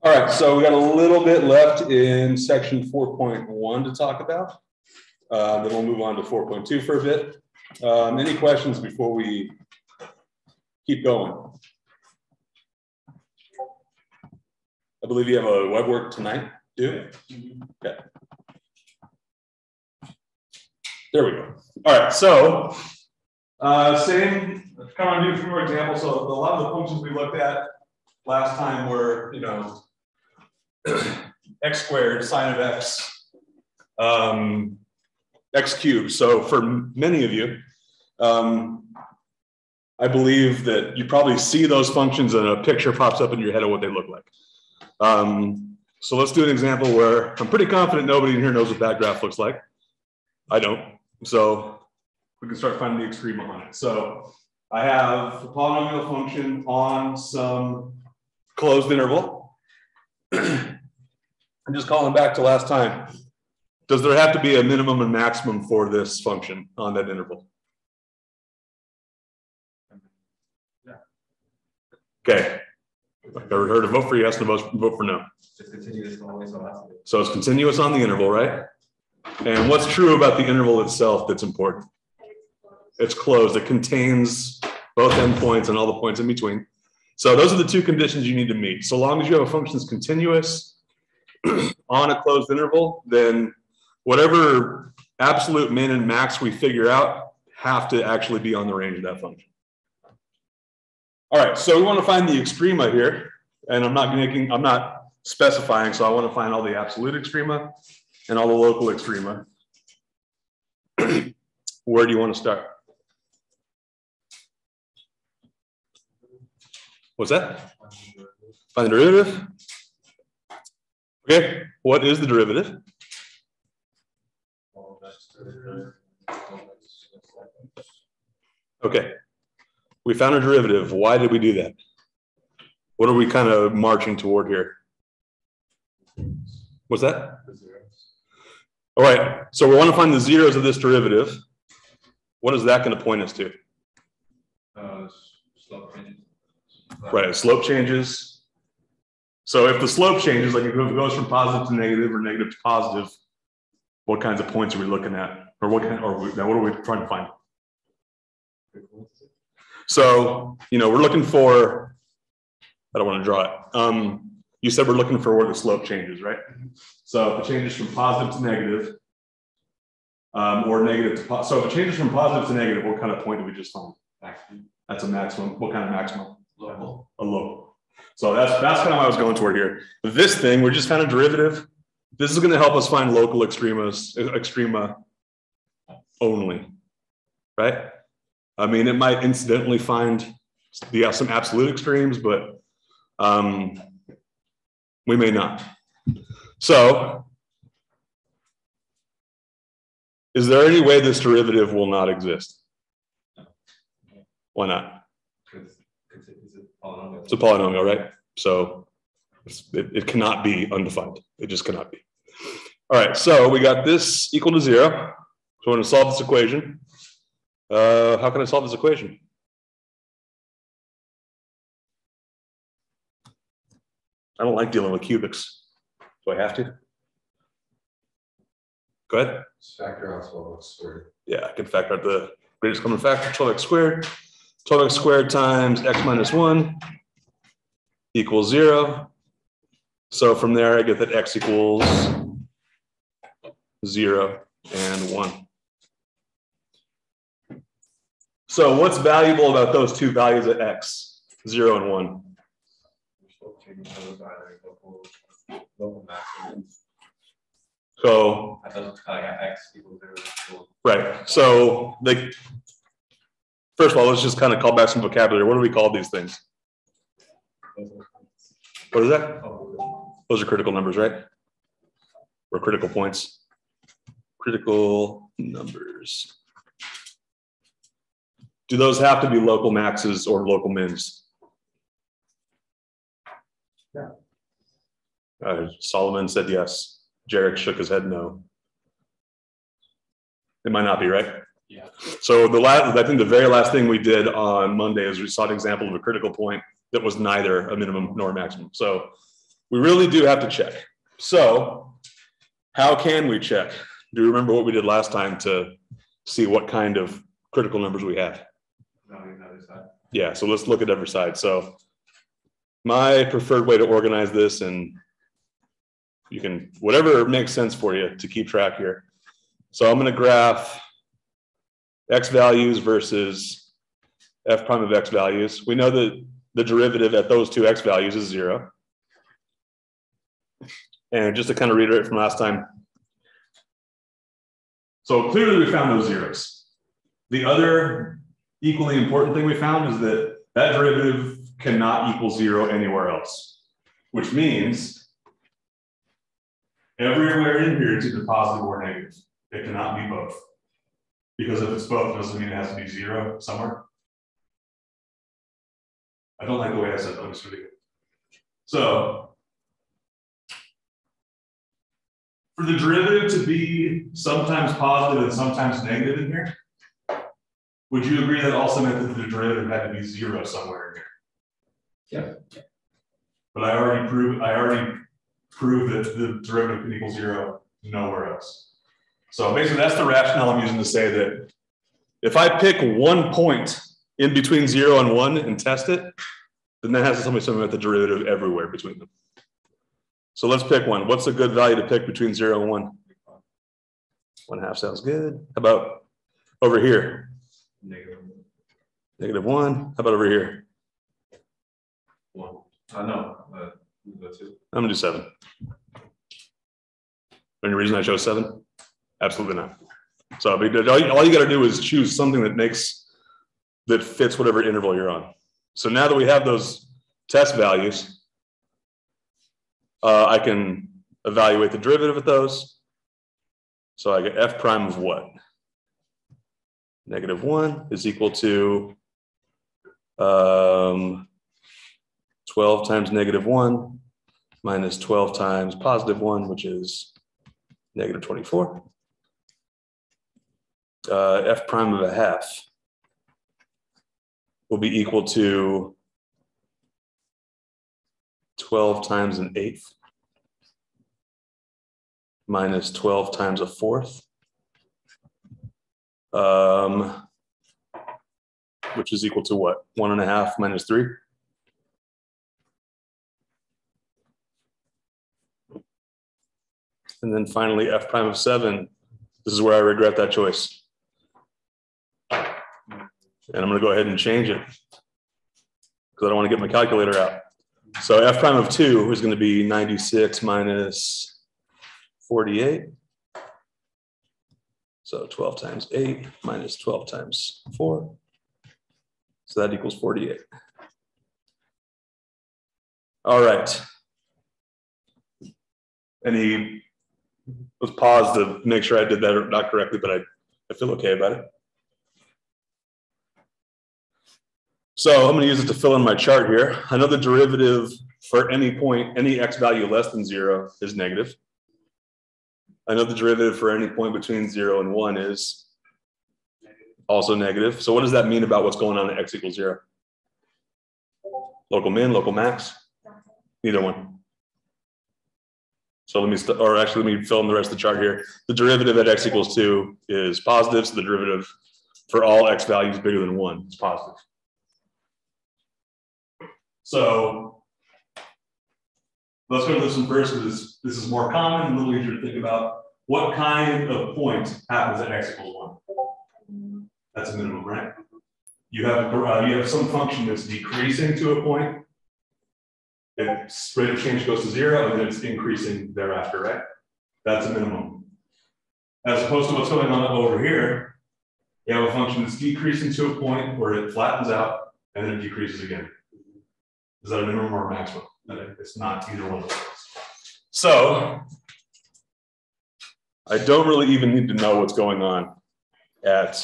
All right, so we got a little bit left in section 4.1 to talk about. Then we'll move on to 4.2 for a bit. Any questions before we keep going? I believe you have a web work tonight, do you? Okay. There we go. All right, so same, kind of do a few more examples. So a lot of the functions we looked at last time were, x squared, sine of x, x cubed. So for many of you, I believe that you probably see those functions and a picture pops up in your head of what they look like. So let's do an example where I'm pretty confident nobody in here knows what that graph looks like. I don't. So we can start finding the extrema on it. So I have a polynomial function on some closed interval. I'm just calling back to last time. Does there have to be a minimum and maximum for this function on that interval? Yeah. Okay. Ever heard of vote for yes and vote for no? It's continuous always, so it's continuous on the interval, right? And what's true about the interval itself that's important? It's closed. It contains both endpoints and all the points in between. So those are the two conditions you need to meet. So long as you have a function that's continuous on a closed interval, then whatever absolute min and max we figure out have to actually be on the range of that function. All right, so we want to find the extrema here, and I'm not specifying, so I want to find all the absolute extrema and all the local extrema. Where do you want to start? What's that? Find the derivative. Okay, what is the derivative? Okay, we found a derivative. Why did we do that? What are we kind of marching toward here? What's that? All right, so we want to find the zeros of this derivative. What is that going to point us to? Slope changes. Right, slope changes. So if the slope changes, like if it goes from positive to negative or negative to positive, what kinds of points are we looking at? Or what are we trying to find? So, we're looking for, I don't want to draw it. You said we're looking for where the slope changes, right? So if it changes from positive to negative, or negative to positive. So if it changes from positive to negative, what kind of point do we just find? That's a maximum. What kind of maximum? Local. A local. So that's kind of what I was going toward here. This thing, we just found a derivative. This is going to help us find local extrema only, right? I mean, it might incidentally find some absolute extremes, but we may not. So, is there any way this derivative will not exist? Why not? It's a polynomial, right? So it cannot be undefined. It just cannot be. All right, so we got this equal to 0. So we're going to solve this equation. How can I solve this equation? I don't like dealing with cubics. Do I have to? Go ahead. Factor out 12x squared. Yeah, I can factor out the greatest common factor, 12x squared. 12x squared times x minus 1 equals 0. So from there, I get that x equals 0 and 1. So what's valuable about those two values at x, 0 and 1? So, right. So first of all, let's just kind of call back some vocabulary. What do we call these things? What is that? Those are critical numbers, right? Or critical points. Critical numbers. Do those have to be local maxes or local mins? Yeah. Solomon said yes. Jarek shook his head no. It might not be, right? Yeah. So I think the very last thing we did on Monday is we saw an example of a critical point that was neither a minimum nor a maximum. So we really do have to check. So how can we check? Do you remember what we did last time to see what kind of critical numbers we have? Yeah, so let's look at every side. So my preferred way to organize this, and you can, whatever makes sense for you to keep track here. So I'm going to graph x values versus f prime of x values. We know that the derivative at those two x values is 0. And just to kind of reiterate from last time, so clearly we found those zeros. The other equally important thing we found is that that derivative cannot equal 0 anywhere else, which means everywhere in here it's either positive or negative. It cannot be both. Because if it's both, it doesn't mean it has to be 0 somewhere. I don't like the way I said that. Let me start again. So for the derivative to be sometimes positive and sometimes negative in here, would you agree that also meant that the derivative had to be 0 somewhere in here? Yeah. But I already proved that the derivative can equal 0 nowhere else. So basically that's the rationale I'm using to say that if I pick one point in between 0 and 1 and test it, then that has to tell me something about the derivative everywhere between them. So let's pick one. What's a good value to pick between 0 and 1? 1/2 sounds good. How about over here? -1. How about over here? 1. No. 2. I'm gonna do 7. Any reason I chose 7? Absolutely not. So all you got to do is choose something that fits whatever interval you're on. So now that we have those test values, I can evaluate the derivative of those. So I get f prime of what? -1 is equal to 12 times -1 minus 12 times +1, which is -24. F prime of 1/2 will be equal to 12 times 1/8 minus 12 times 1/4, which is equal to what? 1.5 minus 3. And then finally, f prime of 7. This is where I regret that choice. And I'm going to go ahead and change it because I don't want to get my calculator out. So f prime of 2 is going to be 96 minus 48. So 12 times 8 minus 12 times 4. So that equals 48. All right. Let's pause to make sure I did that not correctly, but I feel okay about it. So I'm going to use it to fill in my chart here. I know the derivative for any point, any x value less than 0 is negative. I know the derivative for any point between 0 and 1 is also negative. So what does that mean about what's going on at x equals 0? Local min, local max? Neither one. So let me fill in the rest of the chart here. The derivative at x equals 2 is positive, so the derivative for all x values bigger than 1 is positive. So let's go to this one first because this is more common, a little easier to think about. What kind of point happens at x equals 1? That's a minimum, right? You have some function that's decreasing to a point. Its rate of change goes to 0, and then it's increasing thereafter, right? That's a minimum. As opposed to what's going on over here, you have a function that's decreasing to a point where it flattens out, and then it decreases again. Is that a minimum or a maximum? It's not either one of those. So I don't really even need to know what's going on at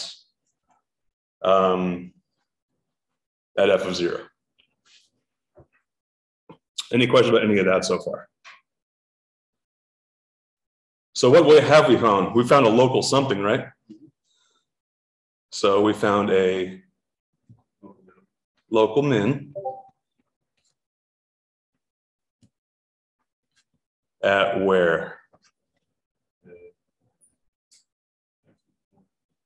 f of 0. Any question about any of that so far? So what way have we found? We found a local something, right? So we found a local min At where?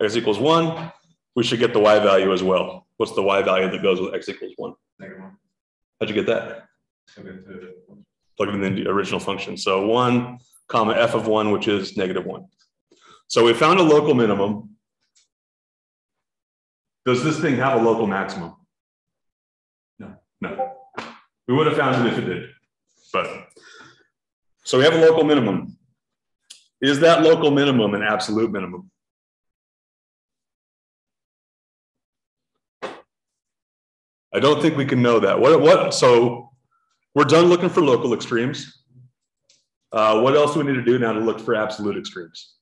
X equals 1. We should get the y value as well. What's the y value that goes with x equals 1? -1. How'd you get that? Plug it in the original function. So 1 comma f of 1, which is -1. So we found a local minimum. Does this thing have a local maximum? No. No. We would have found it if it did. But so we have a local minimum. Is that local minimum an absolute minimum? I don't think we can know that. So we're done looking for local extremes. What else do we need to do now to look for absolute extremes?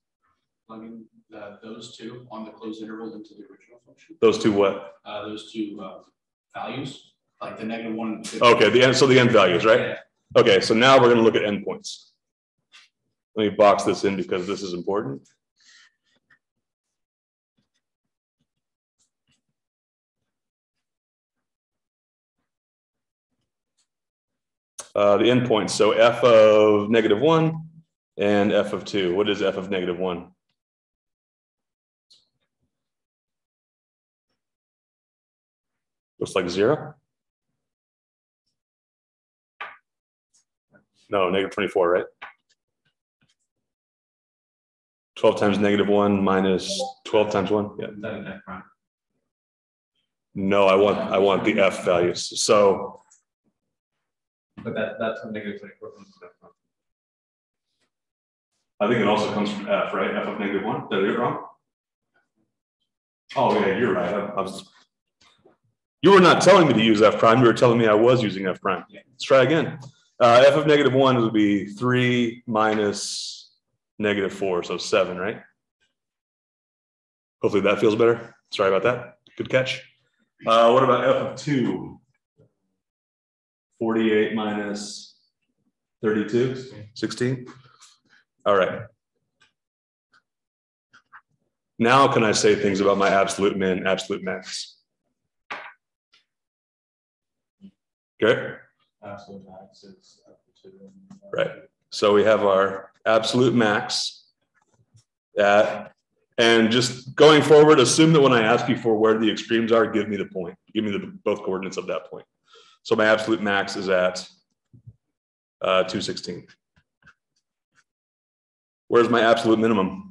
Plugging those two on the closed interval into the original function. Those two what? Those two values, like the -1. Okay, so the end values, right? Yeah. Okay, so now we're going to look at endpoints. Let me box this in because this is important. The endpoints, so f of -1 and f of 2. What is f of -1? Looks like 0. No, -24, right? 12 times -1 minus 12 times 1. Yeah. No, I want the f values. So. But that's a -24 comes from. I think it also comes from f, right? F of -1. Did I get it wrong? Oh yeah, you're right. You were not telling me to use f prime. You were telling me I was using f prime. Yeah. Let's try again. F of -1 would be 3 minus -4, so 7, right? Hopefully that feels better. Sorry about that. Good catch. What about f of 2? 48 minus 32, 16. All right. Now can I say things about my absolute min, absolute max? Okay. Absolute max is Right. So we have our absolute max at, and just going forward, assume that when I ask you for where the extremes are, give me the point. Give me both coordinates of that point. So my absolute max is at 216. Where's my absolute minimum?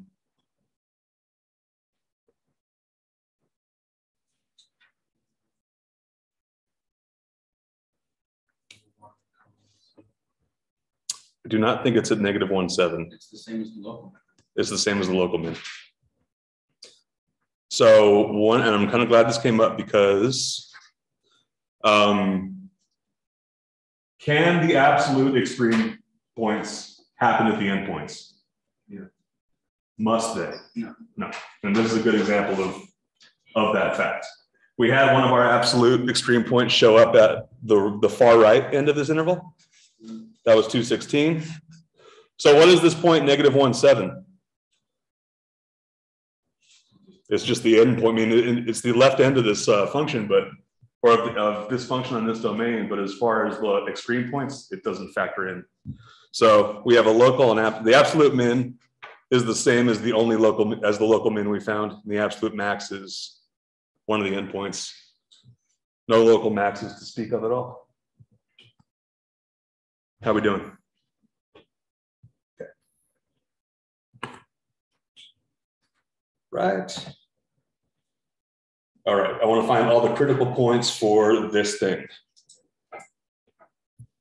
I do not think it's at -17. It's the same as the local. It's the same as the local min. So one, and I'm kind of glad this came up because can the absolute extreme points happen at the endpoints? Yeah. Must they? No. No. And this is a good example of that fact. We had one of our absolute extreme points show up at the far right end of this interval. That was 216. So what is this point -17? It's just the end point. I mean, it's the left end of this function, but or of this function on this domain. But as far as the extreme points, it doesn't factor in. So we have a local and the absolute min is the same as the local min we found. And the absolute max is one of the endpoints. No local maxes to speak of at all. How we doing? Okay. Right. All right, I want to find all the critical points for this thing.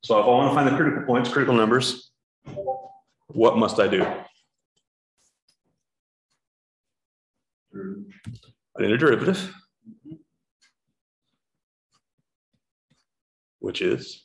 So if I want to find the critical points, critical numbers, what must I do? I need a derivative, which is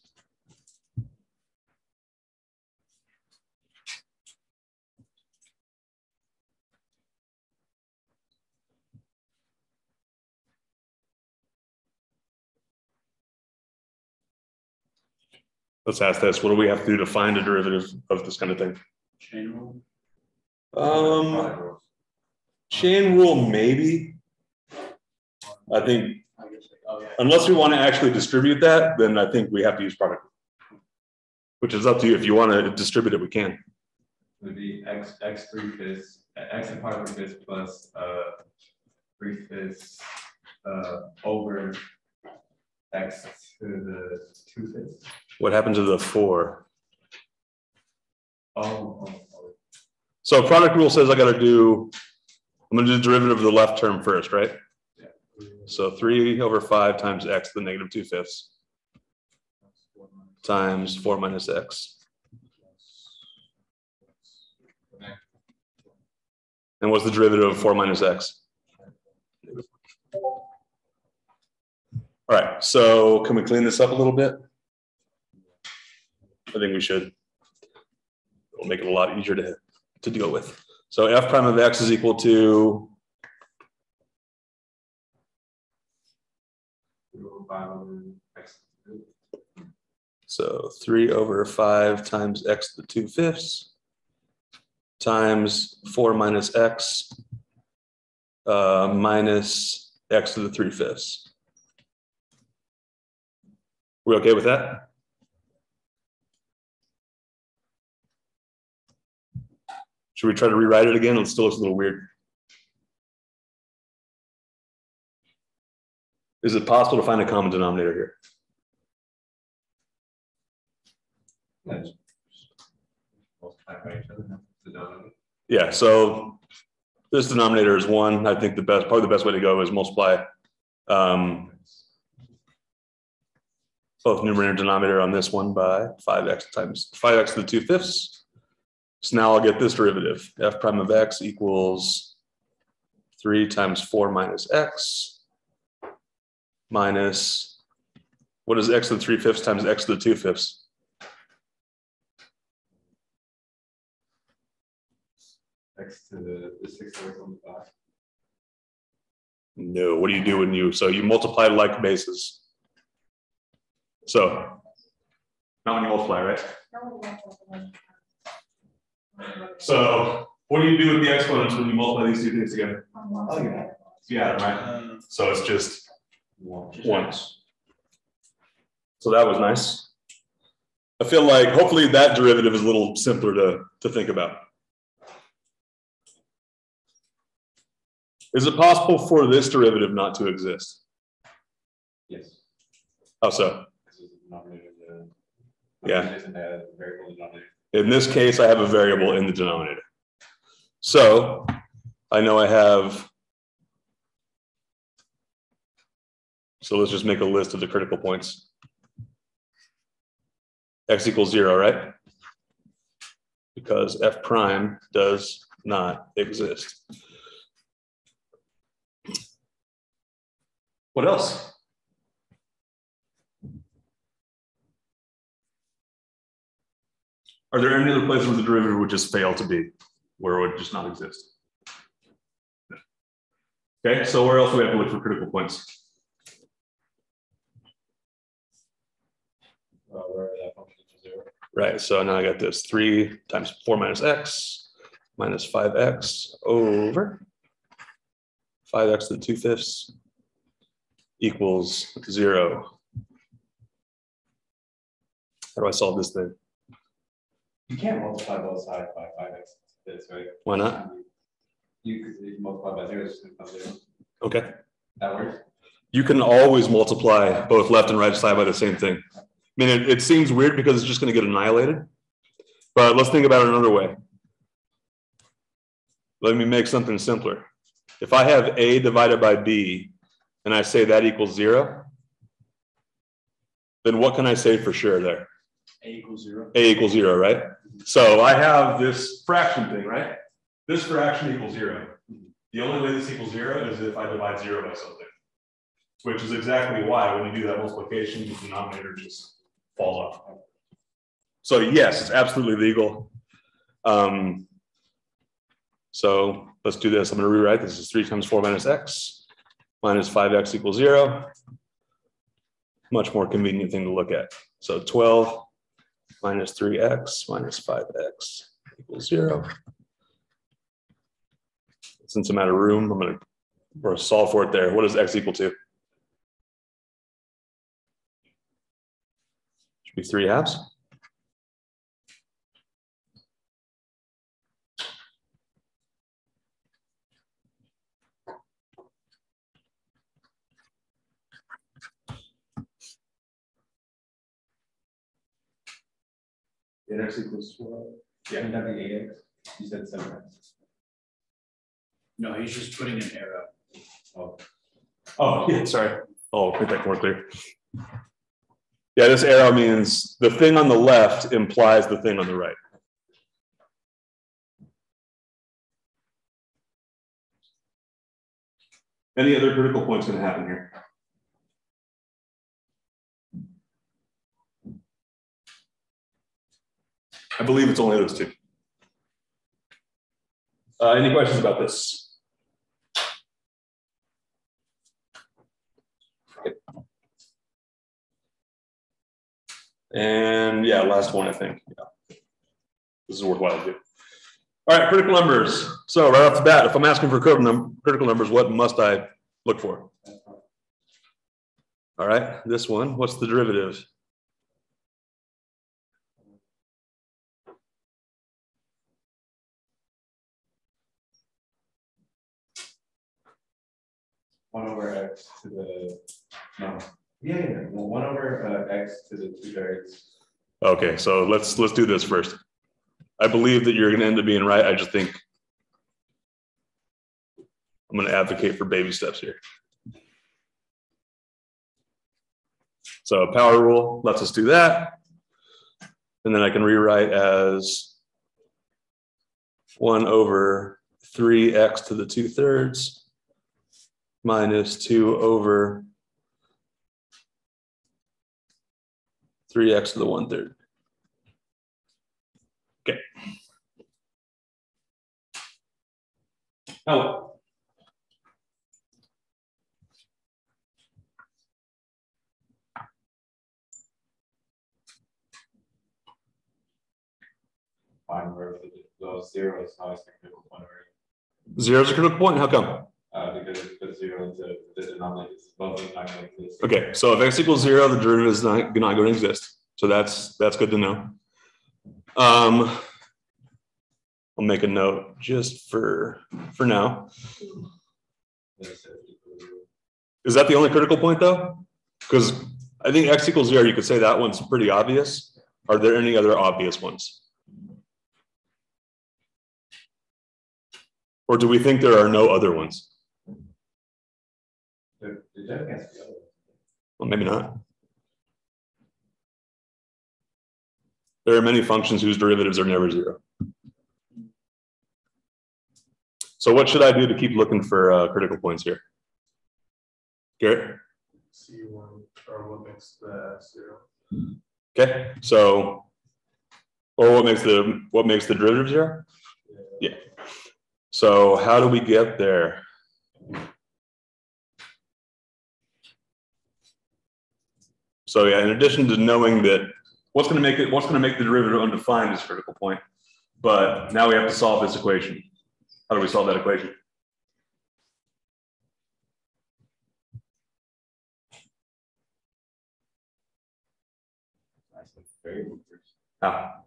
let's ask this. What do we have to do to find a derivative of this kind of thing? Chain rule. Chain rule, maybe. I think, unless we want to actually distribute that, then I think we have to use product. which is up to you. If you want to distribute it, we can. It would be x 3/5, x to the power 3/5 plus 3/5 over x to the 2/5. What happened to the 4? Oh. So product rule says I'm going to do the derivative of the left term first, right? Yeah. So 3/5 times x to the negative 2/5 times 4 minus x. And what's the derivative of 4 minus x? All right, so can we clean this up a little bit? I think we should. It'll make it a lot easier to deal with. So f prime of x is equal to so 3/5 times x to the 2/5 times 4 minus x minus x to the 3/5. We okay with that? Should we try to rewrite it again? It still looks a little weird. Is it possible to find a common denominator here? Yeah, so this denominator is 1. I think probably the best way to go is multiply both numerator and denominator on this one by 5x times 5x to the 2/5. So now I'll get this derivative. F prime of x equals 3 times 4 minus x minus, what is x to the 3/5 times x to the 2/5? X to the 6/5. No, what do you do when so you multiply like bases. So, not when you multiply, right? So, what do you do with the exponents when you multiply these two things together? Yeah, right. So it's just 1. So that was nice. I feel like hopefully that derivative is a little simpler to think about. Is it possible for this derivative not to exist? Yes. How so? Yeah. Variable denominator. In this case, I have a variable in the denominator. So I know I have, so let's just make a list of the critical points. X equals 0, right? Because f prime does not exist. What else? Are there any other places where the derivative would just fail to be, where it would just not exist? Okay, so where else do we have to look for critical points? Wherever that function is 0. Right, so now I got this 3 times 4 minus x minus 5x over 5x to the 2/5 equals 0. How do I solve this thing? You can't multiply both sides by 5x. Right? Why not? You could multiply by 0, it's just going to become 0. Okay. That works? You can always multiply both left and right side by the same thing. I mean, it seems weird because it's just going to get annihilated. But let's think about it another way. Let me make something simpler. If I have a divided by b, and I say that equals 0, then what can I say for sure there? A equals 0. A equals 0, right? So I have this fraction thing, right? This fraction equals 0. The only way this equals 0 is if I divide 0 by something, which is exactly why when you do that multiplication, the denominator just falls off. So yes, it's absolutely legal. So let's do this. I'm going to rewrite this as 3 times 4 minus x minus 5x equals 0. Much more convenient thing to look at. So 12 minus 3x minus 5x equals 0. Since I'm out of room, I'm going to solve for it there. What does x equal to? Should be 3/2. 8x equals 12. Yeah. Wouldn't that be 8x? You said 7x. No, he's just putting an arrow. Oh, yeah, sorry. I'll make that more clear. Yeah, this arrow means the thing on the left implies the thing on the right. Any other critical points going to happen here? I believe it's only those two. Any questions about this? Okay. And yeah, last one, I think. Yeah. This is worthwhile to do. All right, critical numbers. So right off the bat, if I'm asking for critical numbers, what must I look for? All right, this one, what's the derivative? One over x to the, no. Yeah, well, 1 over x to the 2/3. Okay, so let's do this first. I believe that you're going to end up being right. I just think I'm going to advocate for baby steps here. So power rule lets us do that. And then I can rewrite as 1 over 3x to the 2/3 minus 2 over 3x to the 1/3. Okay. Now what? Find where those zeros are always a critical point. Zero is a critical point. How come? Because it puts 0 into the denominator. Both denominators. Okay, so if x equals 0, the derivative is not going to exist. So that's good to know. I'll make a note just for now. Is that the only critical point though? Because I think x equals 0, you could say that one's pretty obvious. Are there any other obvious ones? Or do we think there are no other ones? Well, maybe not. There are many functions whose derivatives are never 0. So what should I do to keep looking for critical points here? Garrett? See or what makes the 0. Okay, so, or what makes the derivative 0? Yeah. So how do we get there? So yeah, in addition to knowing that what's going to make the derivative undefined is a critical point, but now we have to solve this equation. How do we solve that equation? How?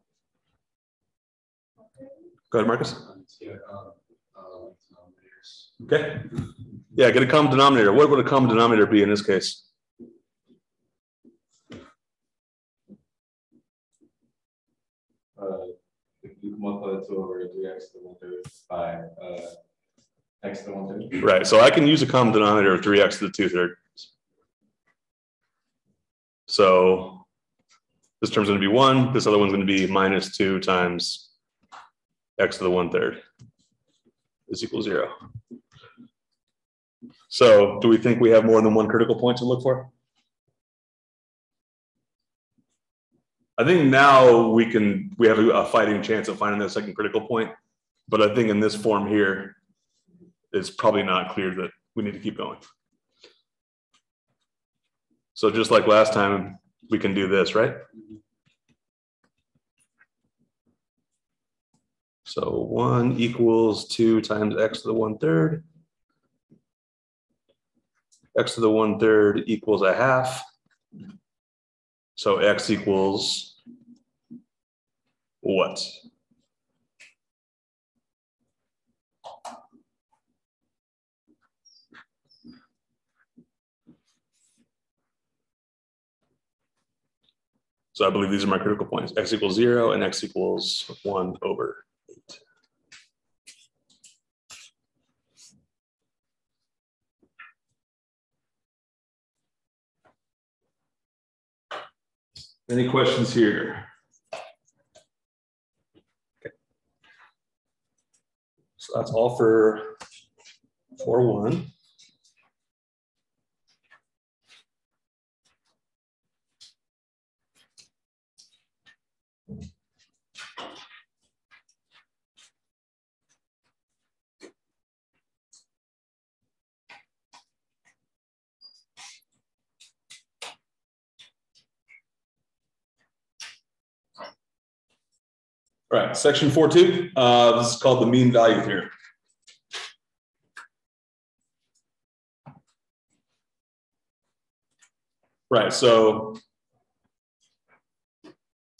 Go ahead, Marcus. Okay. Yeah, get a common denominator. What would a common denominator be in this case? If you multiply 2 over 3x to the 1/3 by x to the 1/3. Right. So I can use a common denominator of 3x to the 2/3. So this term's going to be 1. This other one's going to be minus 2 times x to the 1/3 is equal 0. So do we think we have more than one critical point to look for? I think now we have a fighting chance of finding that second critical point, but I think in this form here, it's probably not clear that we need to keep going. So just like last time, we can do this, right? So 1 equals 2 times x to the 1/3. X to the 1/3 equals a half. So x equals what? So I believe these are my critical points. X equals 0 and x equals 1/8. Any questions here? Okay. So that's all for 4.1. All right, section 4.2. This is called the mean value theorem. Right, so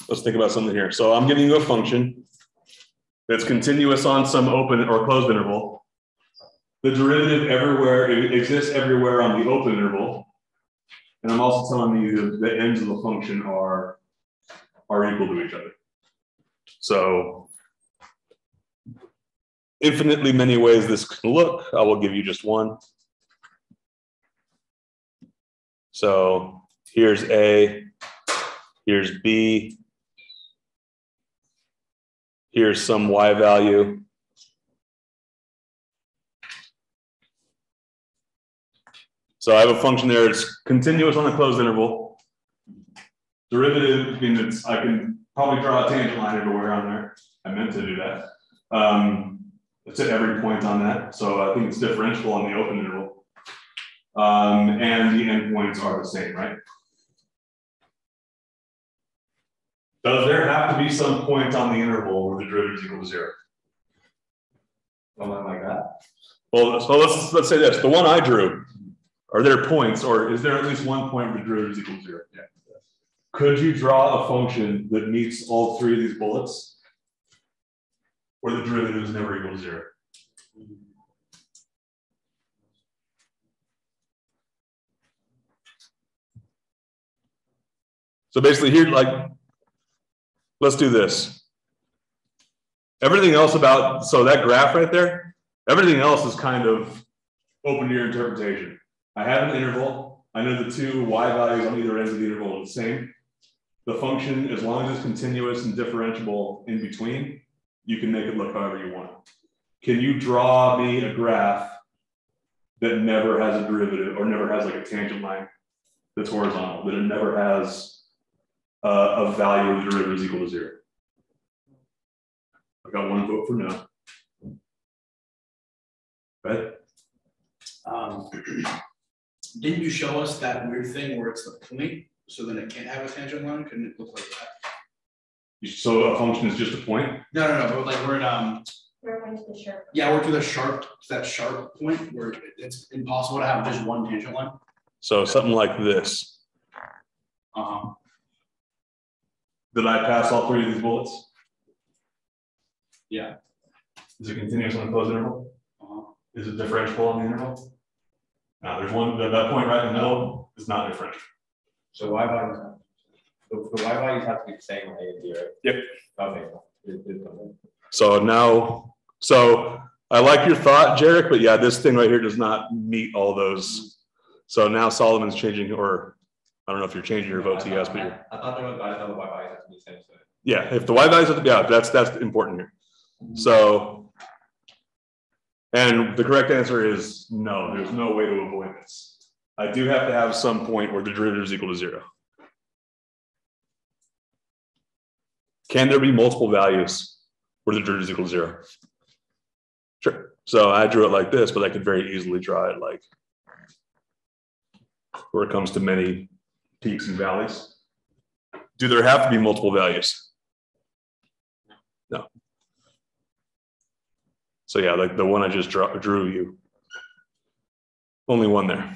let's think about something here. So I'm giving you a function that's continuous on some open or closed interval. The derivative everywhere, it exists everywhere on the open interval. And I'm also telling you the ends of the function are equal to each other. So infinitely many ways this can look. I will give you just one. So here's A, here's B, here's some Y value. So I have a function there, it's continuous on a closed interval. Derivative means I can probably draw a tangent line everywhere on there. I meant to do that. It's at every point on that. So I think it's differentiable on the open interval. And the endpoints are the same, right? Does there have to be some point on the interval where the derivative is equal to 0? Something like that. Well, so let's say this. The one I drew, are there points, or is there at least one point where the derivative is equal to 0? Yeah. Could you draw a function that meets all three of these bullets where the derivative is never equal to 0? So basically here, like, let's do this. Everything else about, so that graph right there, everything else is kind of open to your interpretation. I have an interval. I know the two y values on either end of the interval are the same. The function, as long as it's continuous and differentiable in between, you can make it look however you want. Can you draw me a graph that never has a derivative or never has like a tangent line that's horizontal, that it never has a value of the derivative is equal to 0? I got one vote for no. Right? Didn't you show us that weird thing where it's the point, so then it can't have a tangent line? Couldn't it look like that? So a function is just a point? No, but like we're at We're going to the sharp. yeah, we're to the sharp, that sharp point where it's impossible to have just one tangent line. So something like this. Did I pass all three of these bullets? Yeah. Is it continuous on a closed interval? Is it differentiable on the interval? No, there's one, that point right in the middle is not differentiable. So y values, the y values have to be the same on A and B, right? Yep. Okay. So now, so I like your thought, Jarek, but yeah, this thing right here does not meet all those. So now Solomon's changing, or I don't know if you're changing your vote to yes, but you're. I thought there was the y values have to be the same. So. Yeah, if the y values, yeah, that's important here. So, and the correct answer is no, there's no way to avoid this. I do have to have some point where the derivative is equal to 0. Can there be multiple values where the derivative is equal to 0? Sure. So I drew it like this, but I could very easily draw it like where it comes to many peaks and valleys. Do there have to be multiple values? No. So yeah, like the one I just drew you, only one there.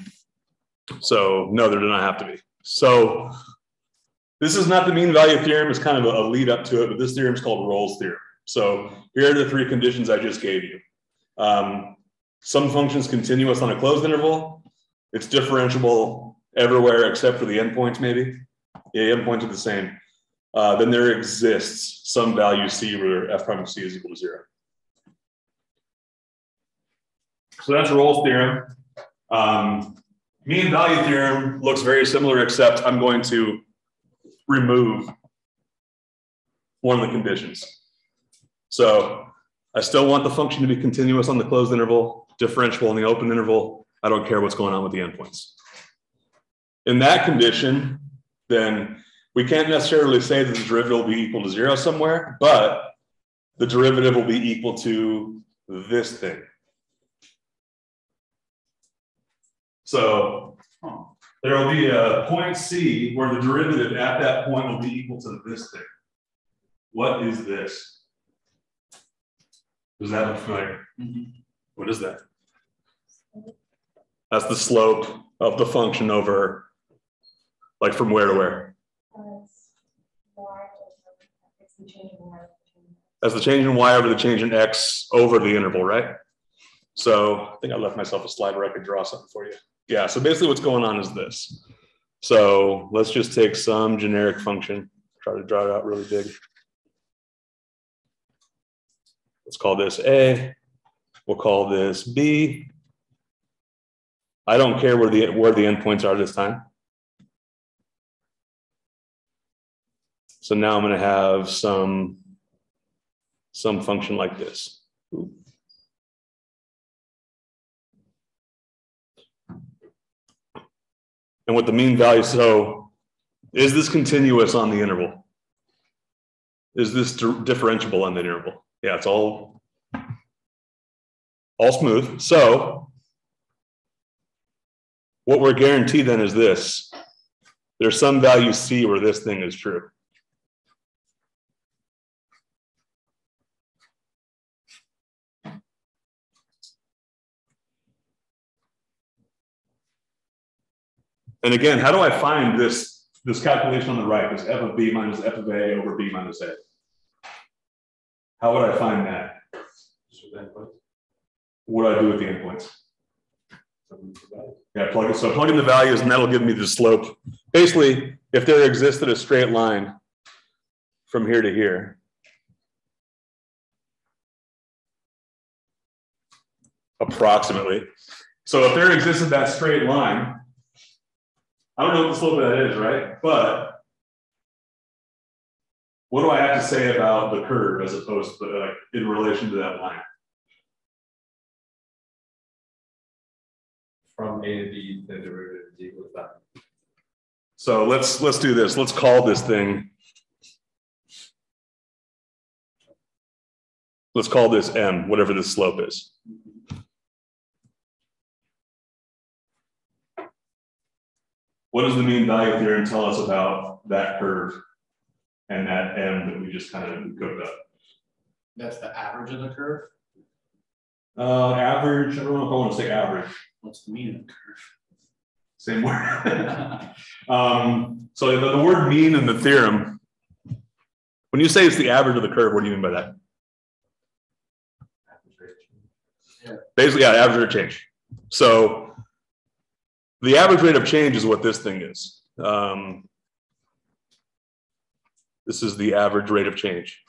So no, there do not have to be. So this is not the mean value theorem, it's kind of a lead up to it, but this theorem is called Rolle's theorem. So here are the three conditions I just gave you. Some function's continuous on a closed interval. It's differentiable everywhere except for the endpoints maybe. Yeah, endpoints are the same. then there exists some value c where f prime of c is equal to 0. So that's Rolle's theorem. Mean value theorem looks very similar, except I'm going to remove one of the conditions. So I still want the function to be continuous on the closed interval, differentiable in the open interval. I don't care what's going on with the endpoints. In that condition, then we can't necessarily say that the derivative will be equal to 0 somewhere, but the derivative will be equal to this thing. So there will be a point C where the derivative at that point will be equal to this thing. What is this? Does that look familiar? What is that? That's the slope of the function over, like from where to where? That's the change in y over the change in x over the interval, right? So I think I left myself a slide where I could draw something for you. Yeah, so basically what's going on is this. So let's just take some generic function, try to draw it out really big. Let's call this A. We'll call this B. I don't care where the endpoints are this time. So now I'm going to have some function like this. Ooh. And with the mean value, so is this continuous on the interval? Is this differentiable on the interval? Yeah, it's all smooth. So what we're guaranteed then is this. There's some value C where this thing is true. And again, how do I find this calculation on the right, this f of b minus f of a over b minus a? How would I find that? What do I do with the endpoints? Yeah, plug in the values and that'll give me the slope. Basically, if there existed a straight line from here to here, approximately. So if there existed that straight line, I don't know what the slope of that is, right? But what do I have to say about the curve as opposed to like in relation to that line? From A to B, the derivative is equal to that. So let's do this. Let's call this thing. Let's call this M, whatever the slope is. What does the mean value theorem tell us about that curve and that M that we just kind of cooked up? That's the average of the curve? Average, I don't know if I want to say average. What's the mean of the curve? Same word. So the word mean in the theorem, when you say it's the average of the curve, what do you mean by that? Yeah. Basically, yeah, average rate of change. So the average rate of change is what this thing is. This is the average rate of change.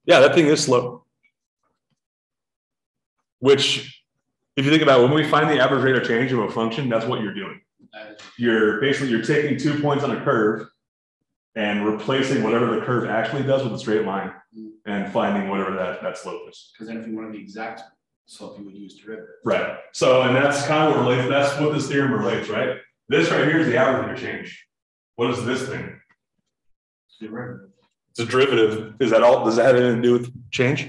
Yeah, that thing is slow. Which, if you think about it, when we find the average rate of change of a function, that's what you're doing. You're taking 2 points on a curve and replacing whatever the curve actually does with a straight line and finding whatever that slope is. Because then if you wanted the exact slope, you would use derivative. Right. So, and that's kind of what relates, that's what this theorem relates, right? This right here is the average rate of change. What is this thing? Derivative. It's a derivative. Is that all? Does that have anything to do with change?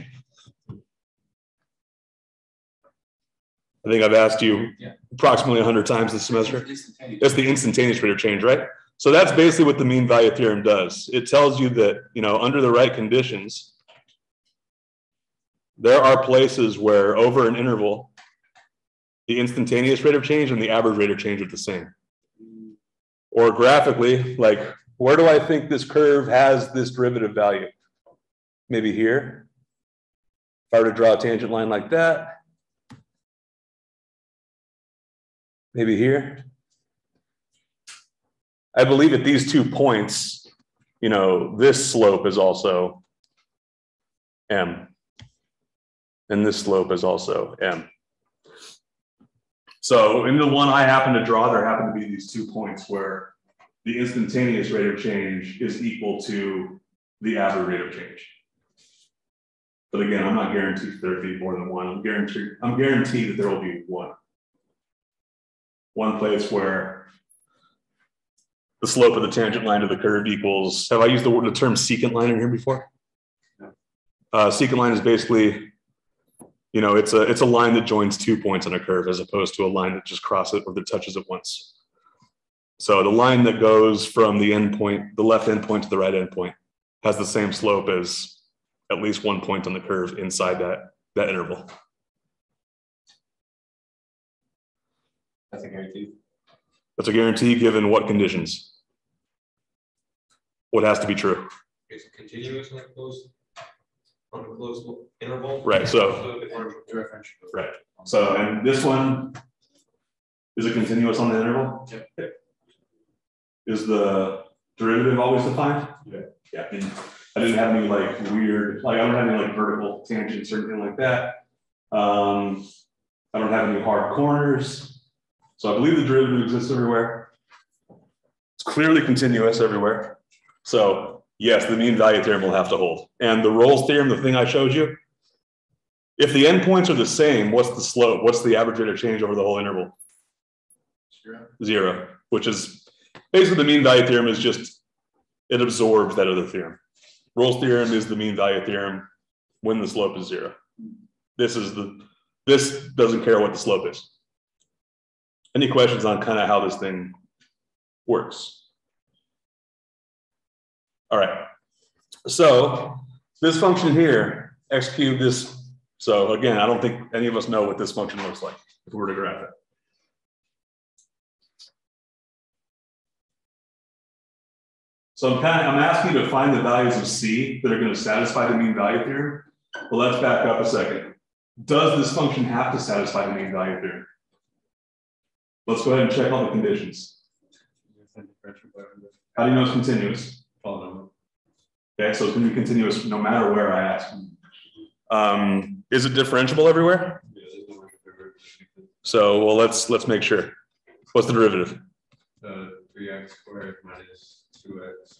I think I've asked you approximately 100 times this semester. It's the instantaneous rate of change, right? So that's basically what the mean value theorem does. It tells you that, under the right conditions, there are places where over an interval, the instantaneous rate of change and the average rate of change are the same. Or graphically, like, where do I think this curve has this derivative value? Maybe here. If I were to draw a tangent line like that. Maybe here. I believe at these 2 points, you know, this slope is also M. And this slope is also M. So in the one I happen to draw, there happen to be these 2 points where the instantaneous rate of change is equal to the average rate of change. But again, I'm not guaranteed there'll be more than one. I'm guaranteed that there will be one place where the slope of the tangent line to the curve equals, have I used the term secant line in here before? No. Secant line is basically, you know, it's a line that joins 2 points on a curve as opposed to a line that just crosses or that touches it once. So the line that goes from the endpoint, the left endpoint to the right endpoint, has the same slope as at least 1 point on the curve inside that interval. That's a guarantee. That's a guarantee given what conditions? What has to be true? Is it continuous on a closed interval? Right. So right. So and this one is it continuous on the interval? Yep. Is the derivative always defined? Yeah. Yeah. And I didn't have any like weird, like I don't have any like vertical tangents or anything like that. I don't have any hard corners. So I believe the derivative exists everywhere. It's clearly continuous everywhere. So yes, the mean value theorem will have to hold. And the Rolle's theorem, the thing I showed you, if the endpoints are the same, what's the slope? What's the average rate of change over the whole interval? 0, which is basically the mean value theorem is just, it absorbs that other theorem. Rolle's theorem is the mean value theorem when the slope is 0. This doesn't care what the slope is. Any questions on kind of how this thing works? All right. So this function here, x cubed this. So again, I don't think any of us know what this function looks like if we were to graph it. So I'm asking you to find the values of C that are going to satisfy the mean value theorem. But let's back up a second. Does this function have to satisfy the mean value theorem? Let's go ahead and check all the conditions. How do you know it's continuous? Okay, so it's going to be continuous no matter where I ask. Is it differentiable everywhere? So, well, let's make sure. What's the derivative? 3x squared minus 2x.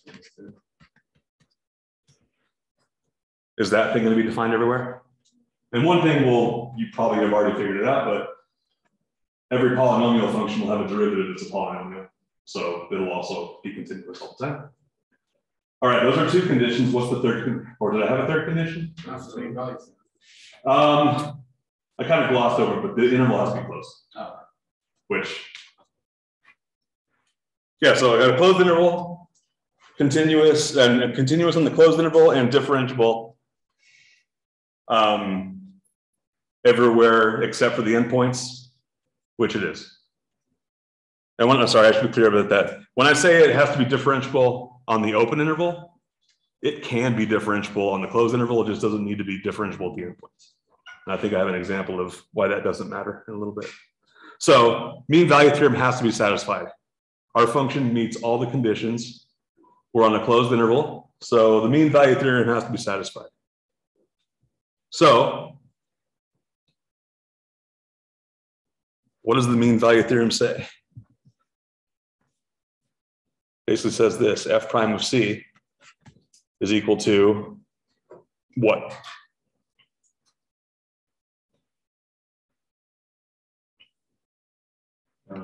Is that thing going to be defined everywhere? And one thing you probably have already figured it out, but every polynomial function will have a derivative that's a polynomial. So it'll also be continuous all the time. All right, those are 2 conditions. What's the third, or did I have a third condition? I kind of glossed over, but the interval has to be closed. Oh. Which, yeah, so I got a closed interval, continuous on the closed interval, and differentiable everywhere except for the endpoints, which it is. And I'm sorry, I should be clear about that. When I say it has to be differentiable on the open interval, it can be differentiable on the closed interval. It just doesn't need to be differentiable at the endpoints. And I think I have an example of why that doesn't matter in a little bit. So mean value theorem has to be satisfied. Our function meets all the conditions. We're on a closed interval. So the mean value theorem has to be satisfied. So what does the mean value theorem say? Basically says this: f prime of C is equal to what? Okay.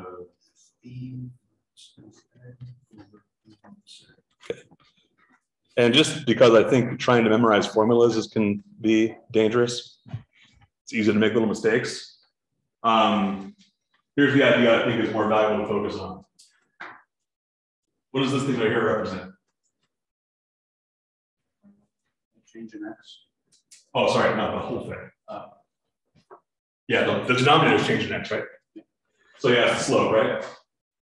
And just because I think trying to memorize formulas can be dangerous, it's easy to make little mistakes. Here's the idea I think is more valuable to focus on. What does this thing right here represent? Change in x. Oh, sorry, not the whole thing. Yeah, the denominator is changing x, right? So yeah, it's the slope, right?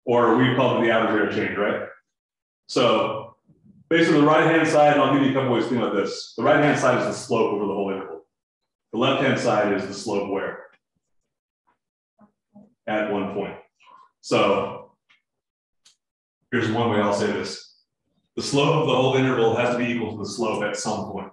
Or we call it the average rate of change, right? So basically the right-hand side, and I'll give you a couple ways to think about this. The right-hand side is the slope over the whole interval. The left-hand side is the slope where? At one point. So Here's one way I'll say this. The slope of the whole interval has to be equal to the slope at some point.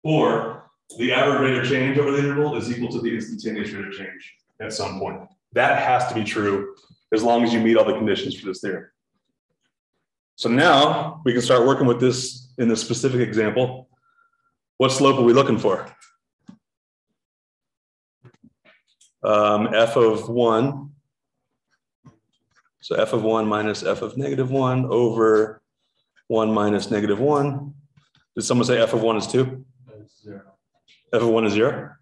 Or the average rate of change over the interval is equal to the instantaneous rate of change at some point. That has to be true as long as you meet all the conditions for this theorem. So now we can start working with this in this specific example. What slope are we looking for? F of 1. So f of 1 minus f of -1 over 1 minus -1. Did someone say f of 1 is 2? It's 0. F of 1 is 0?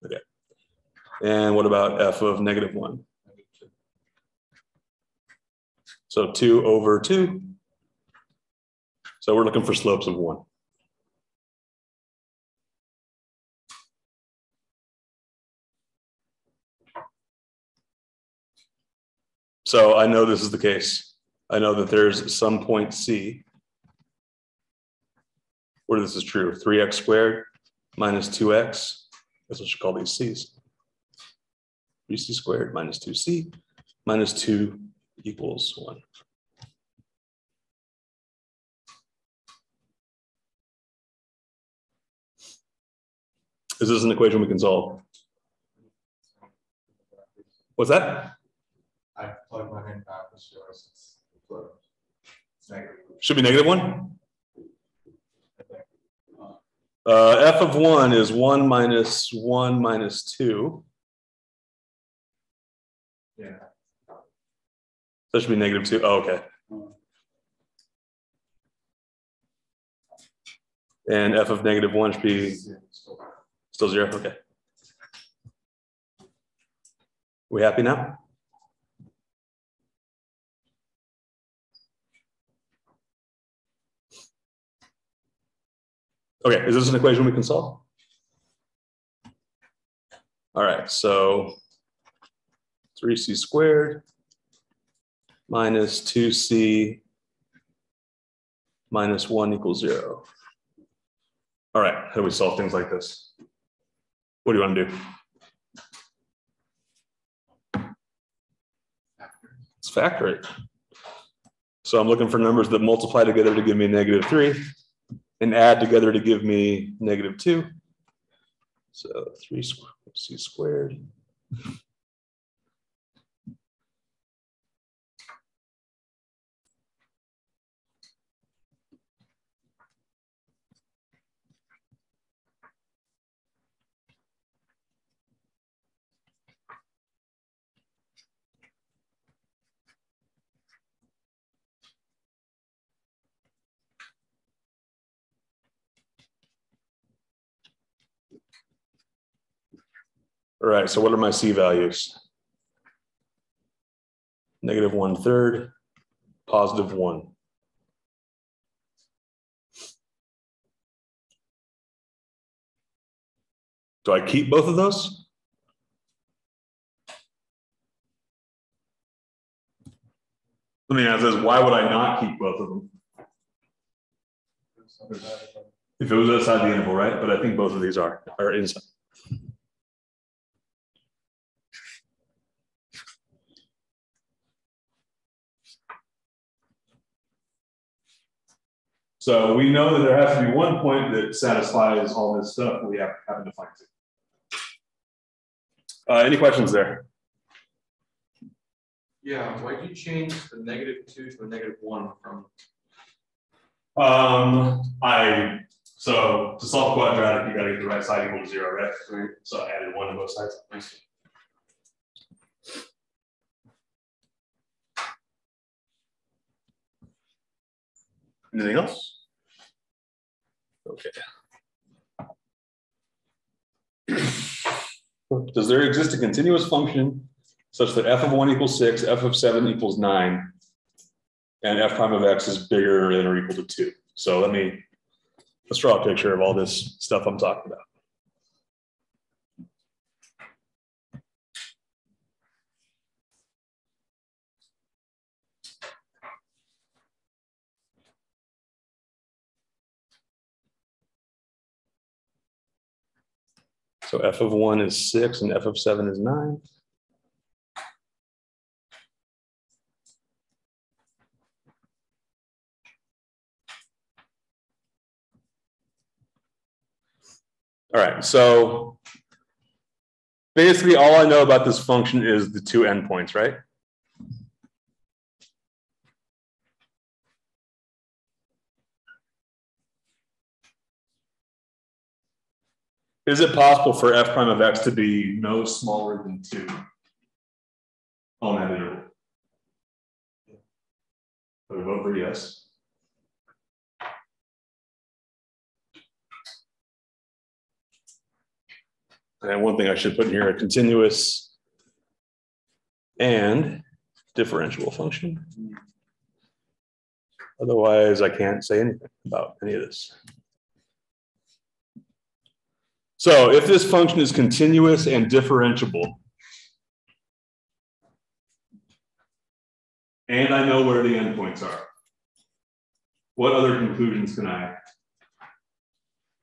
Okay. And what about f of -1? So 2 over 2. So we're looking for slopes of 1. So I know this is the case. I know that there's some point C where this is true. 3x squared minus 2x. That's what you call these C's. 3c squared minus 2c minus 2 equals 1. Is this an equation we can solve? What's that? I plug mine in backwards, yours it's flipped. It's negative. Should be -1. I think. F of 1 is 1 minus 1 minus 2. Yeah. That should be -2. Oh, okay. And f of -1 should be still 0. Okay. We happy now? Okay, is this an equation we can solve? All right, so 3c squared minus 2c minus 1 equals 0. All right, how do we solve things like this? What do you want to do? Let's factor it. So I'm looking for numbers that multiply together to give me -3 and add together to give me -2. So 3c squared. All right, so what are my C values? -1/3, +1. Do I keep both of those? Let me ask this, why would I not keep both of them? If it was outside the interval, right? But I think both of these are inside. So we know that there has to be one point that satisfies all this stuff that we happen to find. Any questions there? Yeah, why did you change the -2 to a -1 from? So to solve quadratic, you got to get the right side equal to 0, right? So I added 1 to both sides. Anything else? Okay. Does there exist a continuous function such that f of 1 equals 6, f of 7 equals 9, and f prime of x is bigger than or equal to 2? So let's draw a picture of all this stuff I'm talking about. So f of 1 is 6 and f of 7 is 9. All right, so basically all I know about this function is the two endpoints, right? Is it possible for f prime of x to be no smaller than 2 on that interval? So we vote for yes. And one thing I should put in here, a continuous and differentiable function. Otherwise, I can't say anything about any of this. So if this function is continuous and differentiable, and I know where the endpoints are, what other conclusions can I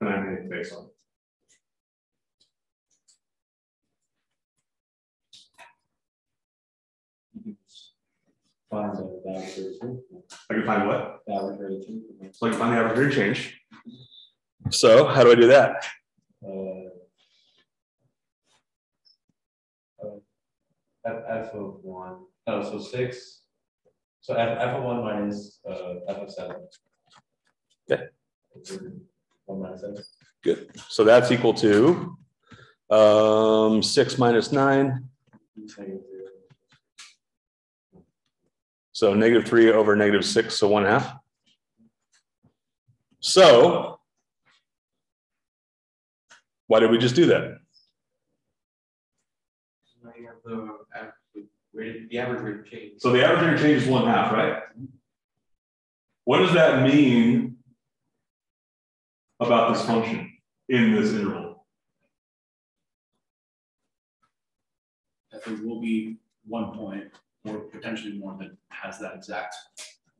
make based on? Find the average. I can find what? The average. So I can find the arbitrary change. So how do I do that? F of 1. Oh, so 6. So f of 1 minus f of 7. Okay. 1 minus 7. Good. So that's equal to 6 minus 9. So -3 over -6, so 1/2. So why did we just do that? Now you have the average rate of change. So the average rate of change is 1/2, right? What does that mean about this function in this interval? That there will be one point or potentially more that has that exact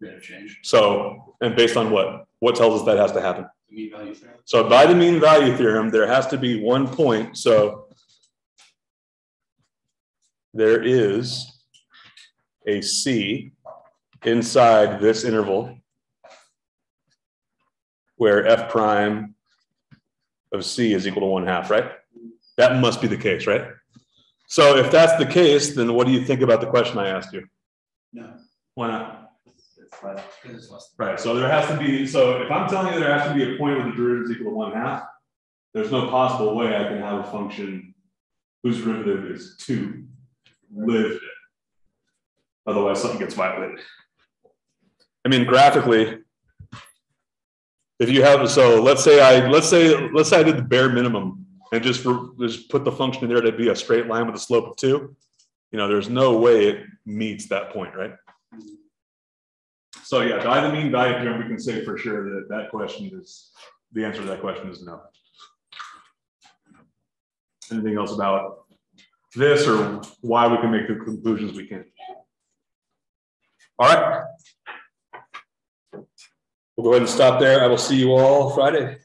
rate of change. So, and based on what? What tells us that has to happen? The mean value theorem. So by the mean value theorem, there has to be one point. So there is a C inside this interval where f prime of C is equal to 1/2, right? That must be the case, right? So if that's the case, then what do you think about the question I asked you? No, Why not? it's less. Because it's less. Right, so there has to be, so if I'm telling you there has to be a point where the derivative is equal to 1/2, there's no possible way I can have a function whose derivative is 2 lived it. Otherwise something gets violated. I mean, graphically, if you have, so let's say I did the bare minimum and just put the function in there to be a straight line with a slope of 2, there's no way it meets that point, right? So yeah, by the mean value theorem, we can say for sure that the answer to that question is no. Anything else about this or why we can make the conclusions we can? All right. We'll go ahead and stop there. I will see you all Friday.